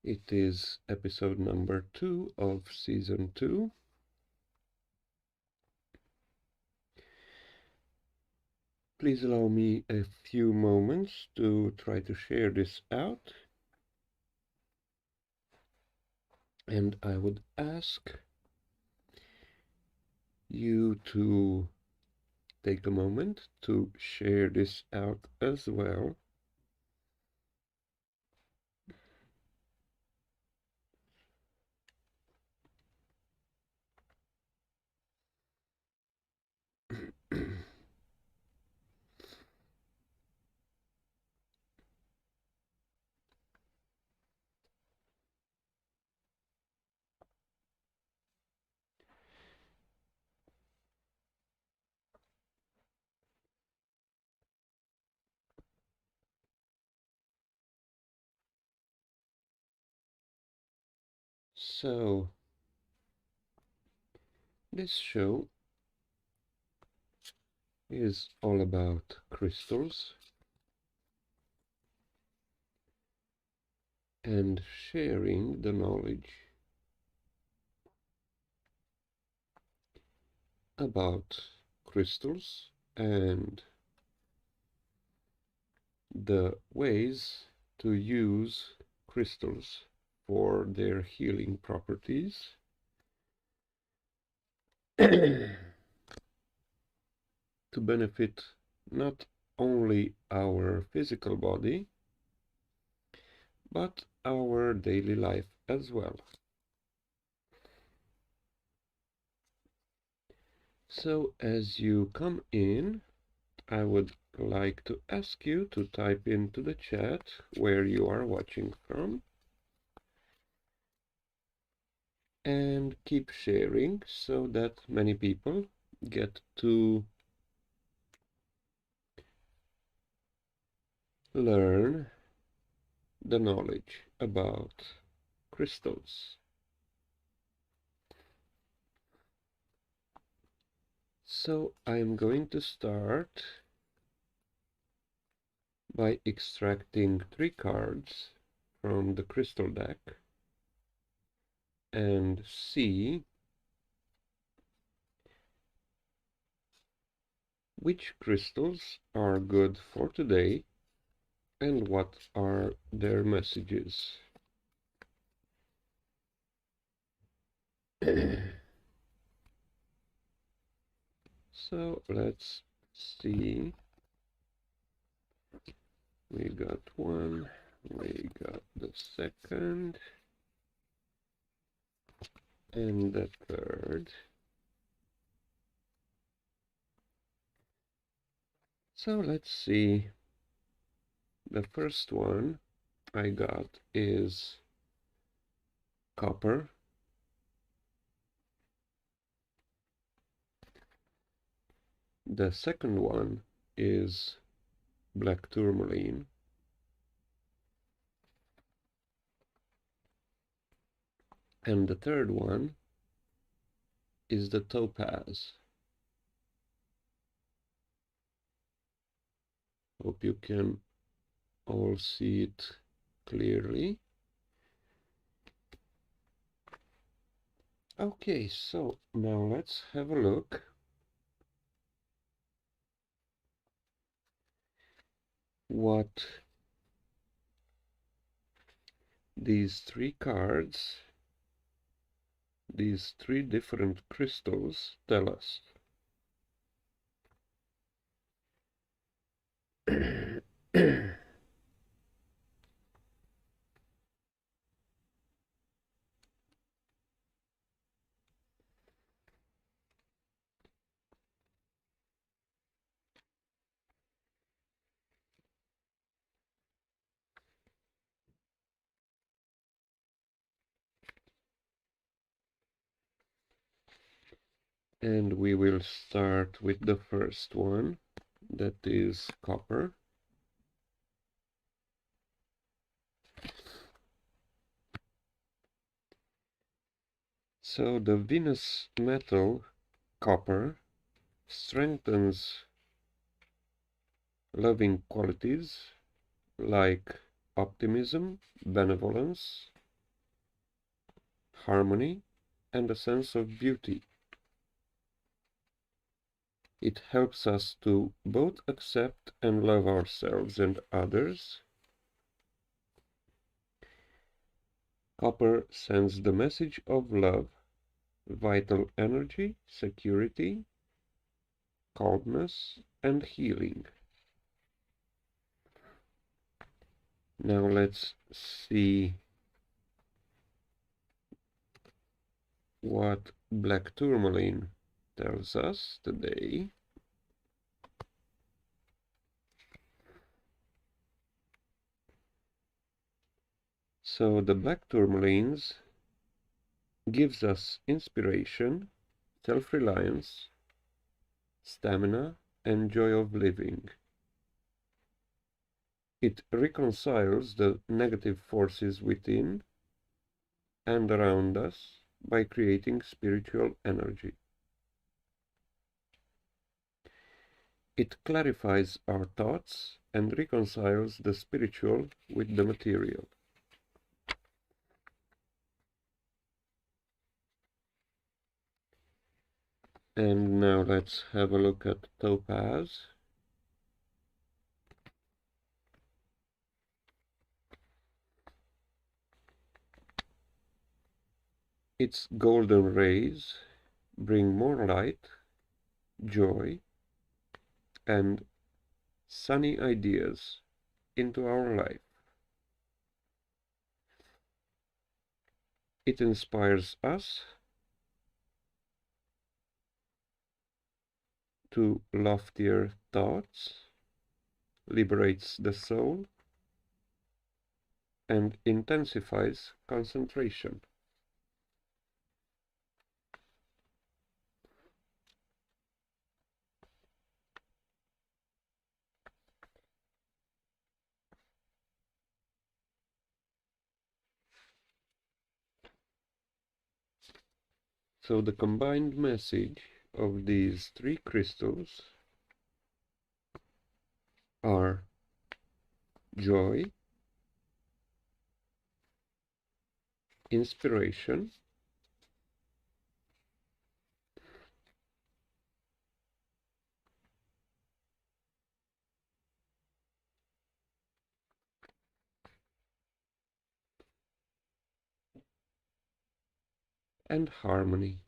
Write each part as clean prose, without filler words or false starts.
It is episode number 2 of season 2. Please allow me a few moments to try to share this out. And I would ask you to take a moment to share this out as well. So, this show is all about crystals and sharing the knowledge about crystals and the ways to use crystals for their healing properties. To benefit not only our physical body, but our daily life as well. So as you come in, I would like to ask you to type into the chat where you are watching from and keep sharing so that many people get to learn the knowledge about crystals. So I'm going to start by extracting 3 cards from the crystal deck and see which crystals are good for today and what are their messages. So let's see. We got one, we got the second, and the third. So let's see. The first one I got is copper. The second one is black tourmaline. And the third one is the topaz. Hope you can all see it clearly. Okay, so now let's have a look what these 3 cards, these 3 different crystals tell us. And we will start with the first one, that is copper. So the Venus metal copper strengthens loving qualities like optimism, benevolence, harmony and a sense of beauty. It helps us to both accept and love ourselves and others. Copper sends the message of love, vital energy, security, calmness, and healing. Now let's see what black tourmaline tells us today. So the black tourmalines gives us inspiration, self-reliance, stamina, and joy of living. It reconciles the negative forces within and around us by creating spiritual energy. It clarifies our thoughts and reconciles the spiritual with the material. And now let's have a look at topaz. Its golden rays bring more light, joy, and sunny ideas into our life. It inspires us to loftier thoughts, liberates the soul, and intensifies concentration. So the combined message of these three crystals are joy, inspiration, and harmony.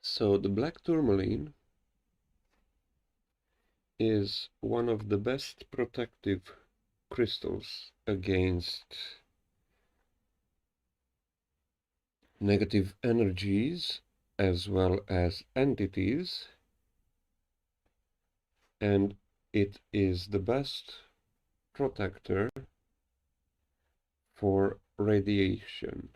So the black tourmaline is one of the best protective crystals against negative energies as well as entities, and it is the best protector for radiation.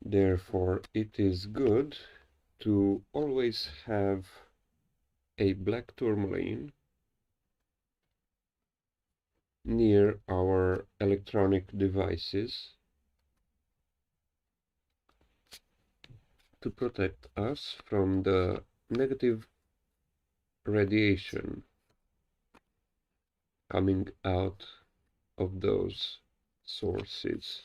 Therefore, it is good to always have a black tourmaline near our electronic devices to protect us from the negative radiation coming out of those sources.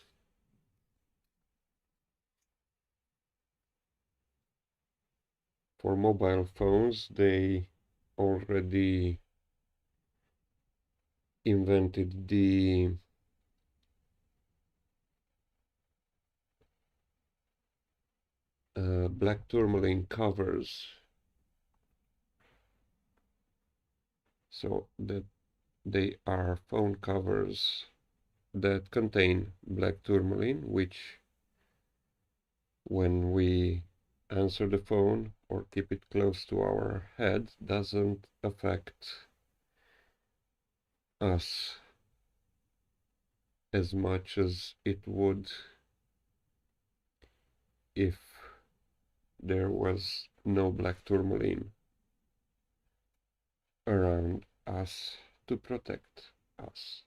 For mobile phones, they already invented the black tourmaline covers, so that they are phone covers that contain black tourmaline, which when we answer the phone or keep it close to our head doesn't affect us as much as it would if there was no black tourmaline. around us to protect us.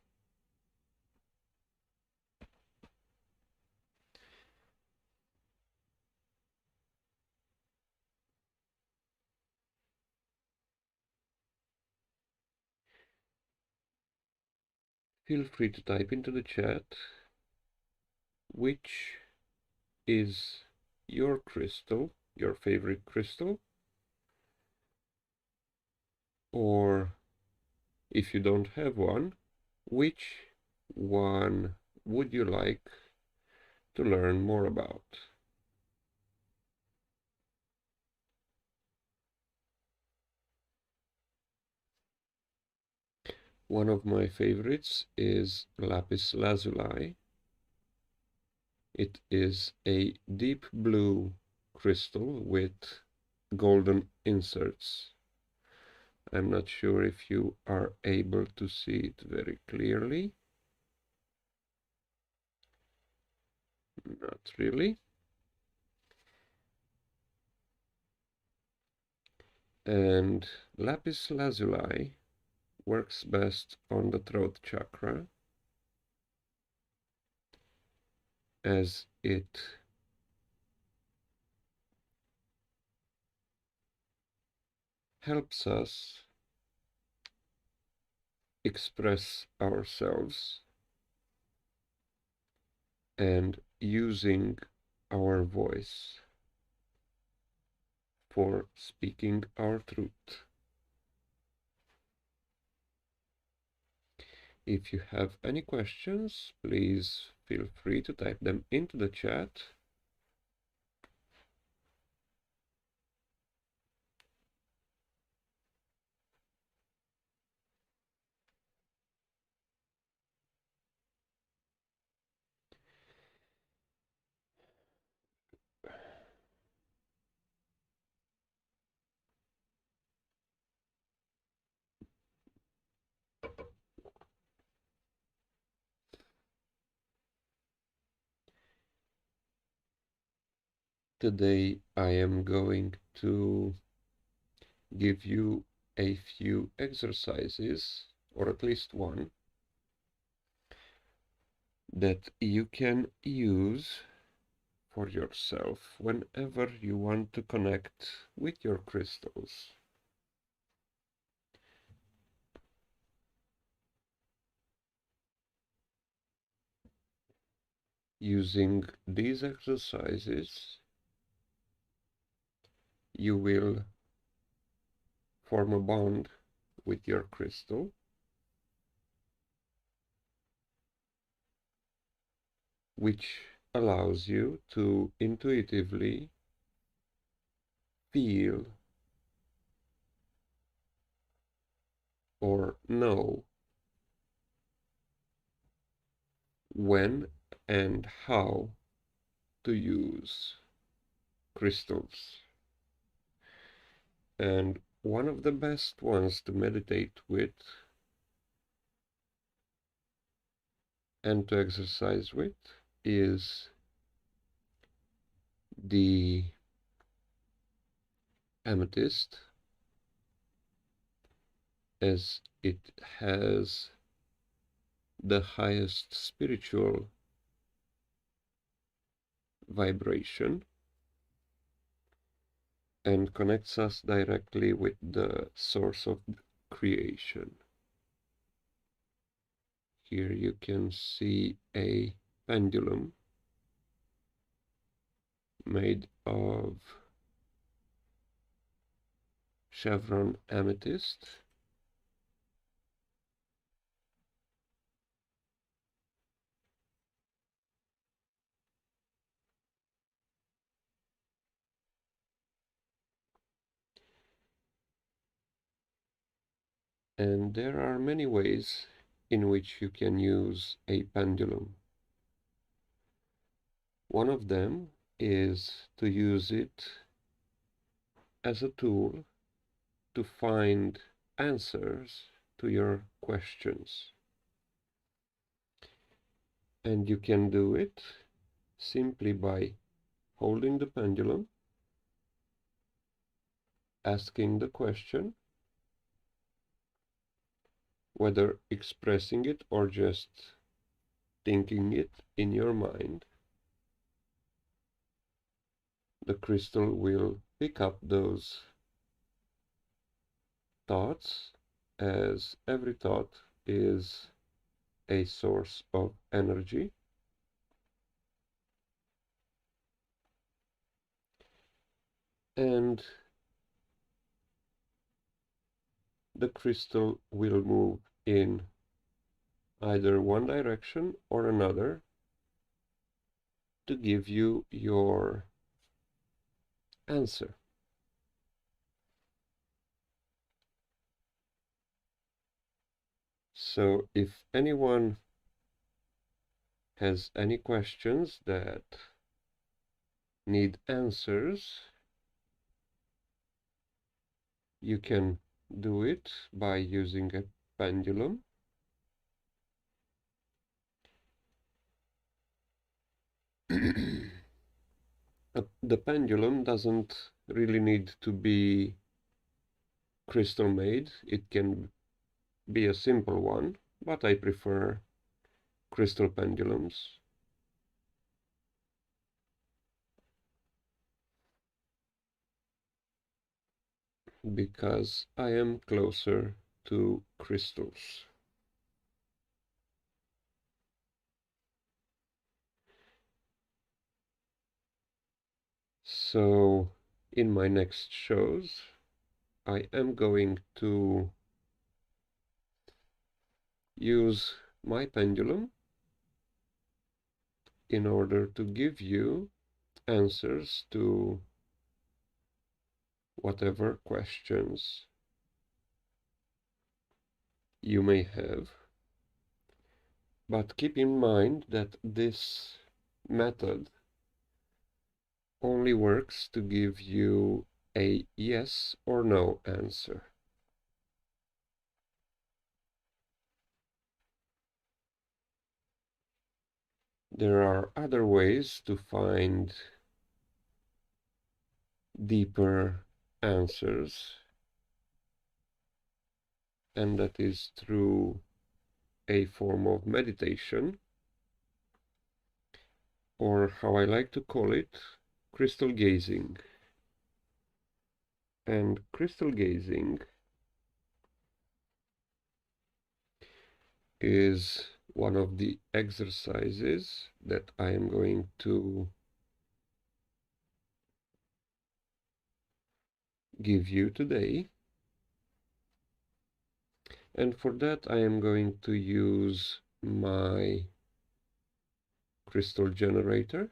Feel free to type into the chat which is your crystal, your favorite crystal, or if you don't have one, which one would you like to learn more about? One of my favorites is lapis lazuli. It is a deep blue crystal with golden inserts. I'm not sure if you are able to see it very clearly. Not really. And lapis lazuli works best on the throat chakra, as it helps us express ourselves and using our voice for speaking our truth. If you have any questions, please feel free to type them into the chat. Today I am going to give you a few exercises, or at least one, that you can use for yourself whenever you want to connect with your crystals. Using these exercises, you will form a bond with your crystal, which allows you to intuitively feel or know when and how to use crystals. And one of the best ones to meditate with and to exercise with is the amethyst, as it has the highest spiritual vibration and connects us directly with the source of creation. Here you can see a pendulum made of chevron amethyst. And there are many ways in which you can use a pendulum. One of them is to use it as a tool to find answers to your questions. And you can do it simply by holding the pendulum, asking the question, whether expressing it or just thinking it in your mind, the crystal will pick up those thoughts, as every thought is a source of energy, and the crystal will move in either one direction or another to give you your answer. So if anyone has any questions that need answers, you can do it by using a pendulum. The pendulum doesn't really need to be crystal made. It can be a simple one, but I prefer crystal pendulums. Because I am closer to crystals. So in my next shows, I am going to use my pendulum in order to give you answers to whatever questions you may have. But keep in mind that this method only works to give you a yes or no answer. There are other ways to find deeper answers, and that is through a form of meditation, or how I like to call it, crystal gazing. And crystal gazing is one of the exercises that I am going to give you today. And for that, I am going to use my crystal generator.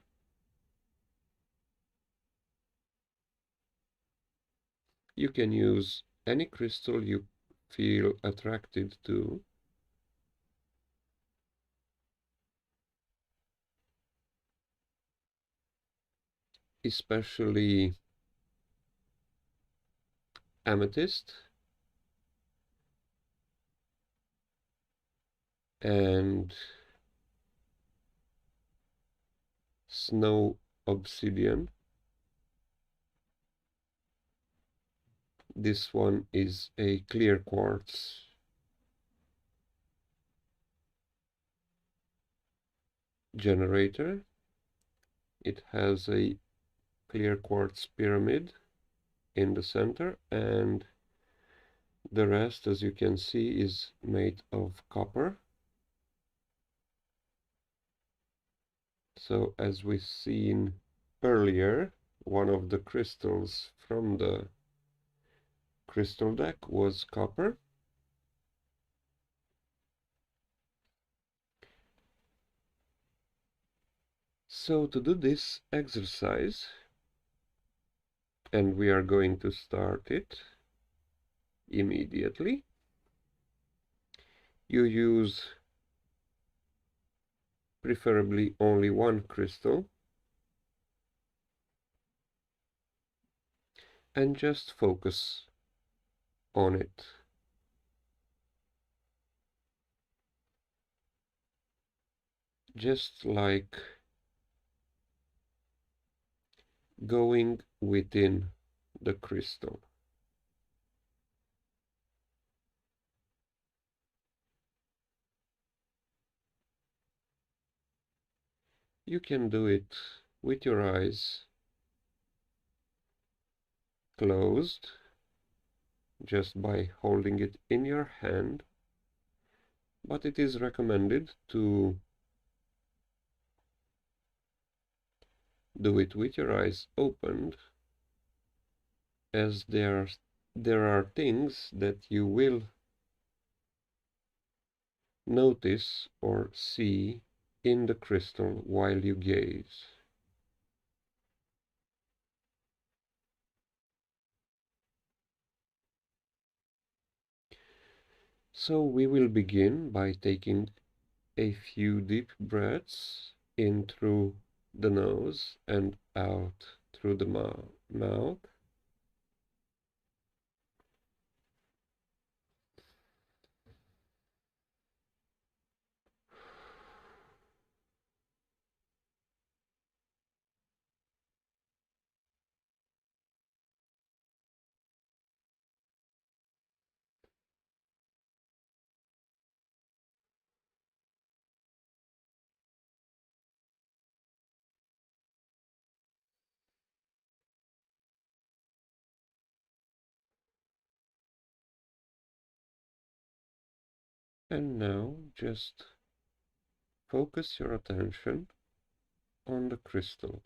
You can use any crystal you feel attracted to. Especially amethyst and snow obsidian. This one is a clear quartz generator. It has a clear quartz pyramid in the center, and the rest, as you can see, is made of copper. So as we've seen earlier, one of the crystals from the crystal deck was copper. So to do this exercise, and we are going to start it immediately, you use preferably only one crystal and just focus on it. Just like going within the crystal. You can do it with your eyes closed, just by holding it in your hand, but it is recommended to do it with your eyes opened, as there are things that you will notice or see in the crystal while you gaze. So we will begin by taking a few deep breaths in through the nose and out through the mouth. And now just focus your attention on the crystal.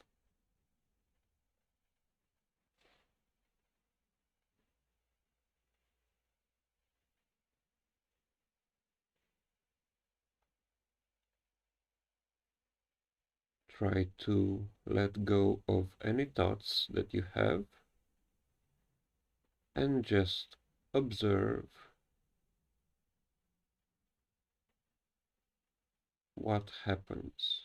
Try to let go of any thoughts that you have and just observe what happens.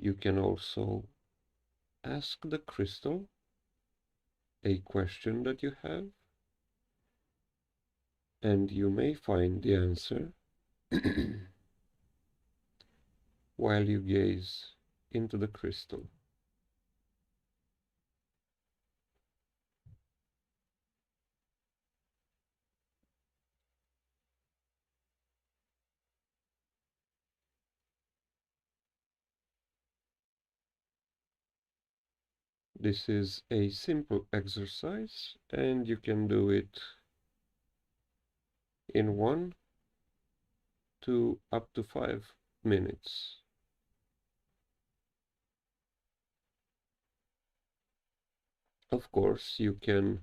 You can also ask the crystal a question that you have, and you may find the answer while you gaze into the crystal. This is a simple exercise, and you can do it in 1 to up to 5 minutes. Of course, you can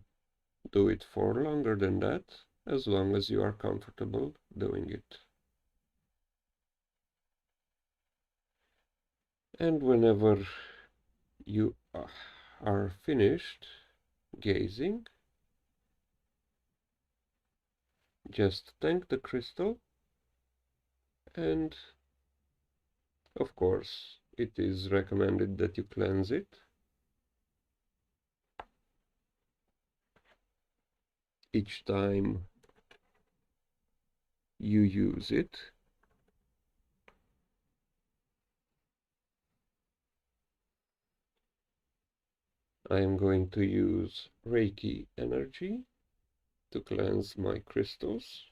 do it for longer than that, as long as you are comfortable doing it. And whenever you are finished gazing, just thank the crystal, and of course it is recommended that you cleanse it each time you use it. I am going to use Reiki energy to cleanse my crystals.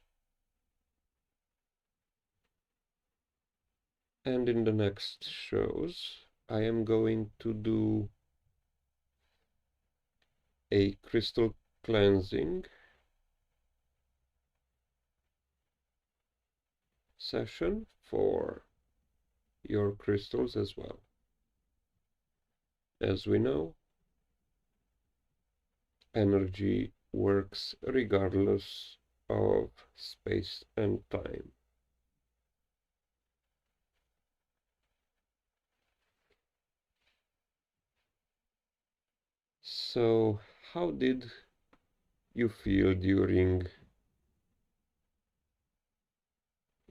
And in the next shows, I am going to do a crystal cleansing session for your crystals as well. As we know, energy works regardless of space and time. So, how did you feel during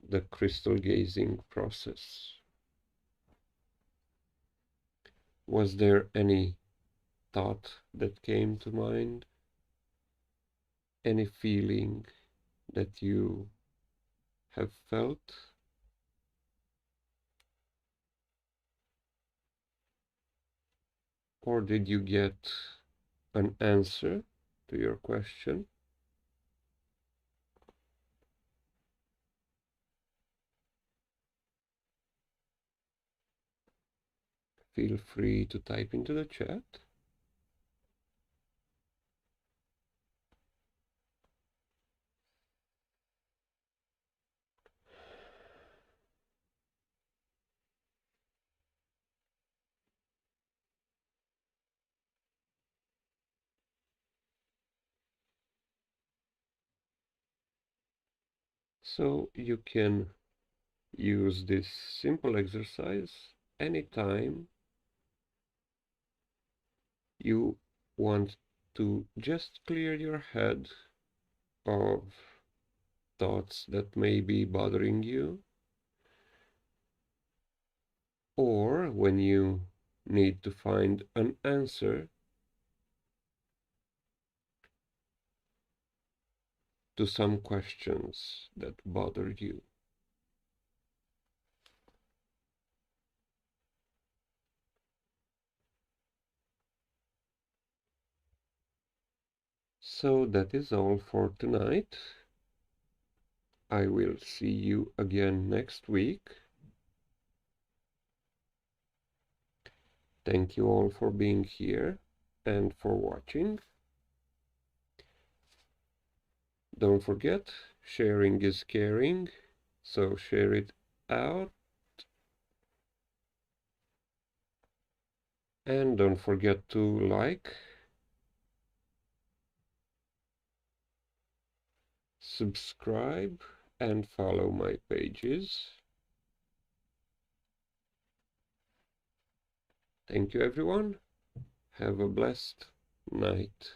the crystal gazing process? Was there any thought that came to mind? Any feeling that you have felt? Or did you get an answer to your question? Feel free to type into the chat. So you can use this simple exercise anytime you want to just clear your head of thoughts that may be bothering you, or when you need to find an answer to some questions that bother you. So that is all for tonight. I will see you again next week. Thank you all for being here and for watching. Don't forget, sharing is caring, so share it out. And don't forget to like, subscribe, and follow my pages. Thank you, everyone. Have a blessed night.